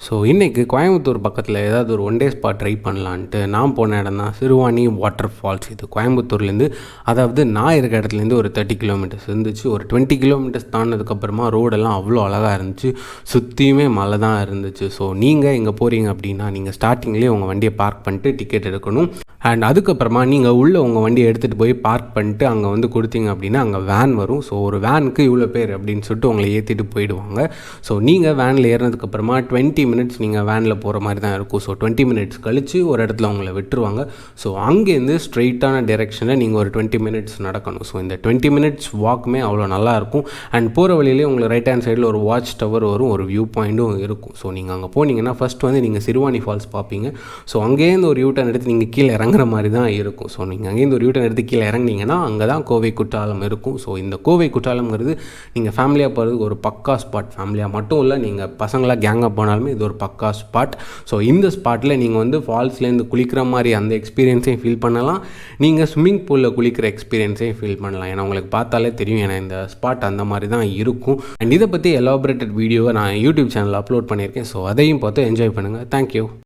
So இன்றைக்கி கோயம்புத்தூர் பக்கத்தில் ஏதாவது ஒரு ஒன் டே ஸ்பாட் ட்ரை பண்ணலான்ட்டு நான் போன இடம் தான் சிறுவாணி வாட்டர் ஃபால்ஸ். இது கோயம்புத்தூர்லேருந்து, அதாவது நான் இருக்க இடத்துலேருந்து ஒரு 30 கிலோமீட்டர்ஸ் இருந்துச்சு. ஒரு 20 கிலோமீட்டர்ஸ் தாண்டினதுக்கப்புறமா ரோடெல்லாம் அவ்வளோ அழகாக இருந்துச்சு. சுற்றியுமே மலை தான் இருந்துச்சு. ஸோ நீங்கள் இங்கே போகிறீங்க அப்படின்னா நீங்கள் ஸ்டார்டிங்லேயே உங்கள் வண்டியை பார்க் பண்ணிட்டு டிக்கெட் எடுக்கணும். அண்ட் அதுக்கப்புறமா நீங்கள் உள்ளே உங்கள் வண்டியை எடுத்துகிட்டு போய் பார்க் பண்ணிட்டு அங்கே வந்து கொடுத்தீங்க அப்படின்னா அங்கே வேன் வரும். ஸோ ஒரு வேனுக்கு இவ்வளோ பேர் அப்படின்னு சொல்லிட்டு உங்களை ஏற்றிட்டு போயிடுவாங்க. ஸோ நீங்கள் வேனில் ஏறினதுக்கப்புறமா 20 மினிட்ஸ் நீங்கள் வேனில் போகிற மாதிரி தான் இருக்கும். ஸோ 20 மினிட்ஸ் கழித்து ஒரு இடத்துல உங்களை விட்டுருவாங்க. ஸோ அங்கேருந்து ஸ்ட்ரெயிட்டான டைரெக்ஷனில் நீங்கள் ஒரு 20 மினிட்ஸ் நடக்கணும். ஸோ இந்த 20 மினிட்ஸ் வாக்குமே அவ்வளோ நல்லாயிருக்கும். அண்ட் போகிற வழியிலே உங்களுக்கு ரைட் ஹேண்ட் சைடில் ஒரு வாட்ச் டவர் வரும், ஒரு வியூ பாயிண்ட்டும் இருக்கும். ஸோ நீங்கள் அங்கே போனீங்கன்னா ஃபஸ்ட் வந்து நீங்கள் சிறுவாணி ஃபால்ஸ் பார்ப்பீங்க. ஸோ அங்கேருந்து ஒரு யூட்டர்ன் எடுத்து நீங்கள் கீழே இறங்குற மாதிரி தான் இருக்கும். ஸோ நீங்கள் அங்கேருந்து ஒரு யூட்டர்ன் எடுத்து கீழே இறங்கினீங்கன்னா அங்கே தான் கோவை குற்றாலம் இருக்கும். ஸோ இந்த கோவை குற்றாலம்ங்கிறது நீங்கள் ஃபேமிலியாக போகிறதுக்கு ஒரு பக்கா ஸ்பாட். ஃபேமிலியாக மட்டும் இல்லை, நீங்கள் பசங்களாக கேங்காக போனாலுமே இது ஒரு பக்கா ஸ்பாட். ஸோ இந்த ஸ்பாட்டில் நீங்கள் வந்து ஃபால்ஸ்லேருந்து குளிக்கிற மாதிரி அந்த எக்ஸ்பீரியன்ஸையும் ஃபீல் பண்ணலாம். நீங்கள் ஸ்விம்மிங் பூலில் குளிக்கிற எக்ஸ்பீரியன்ஸையும் ஃபீல் பண்ணலாம். ஏன்னா உங்களுக்கு பார்த்தாலே தெரியும், ஏன்னா இந்த ஸ்பாட் அந்த மாதிரி தான் இருக்கும். அண்ட் இதை பற்றி எலாபரேட்டட் வீடியோவை நான் யூடியூப் சேனலில் அப்லோட் பண்ணியிருக்கேன். ஸோ அதையும் பார்த்து என்ஜாய் பண்ணுங்கள். தேங்க்யூ.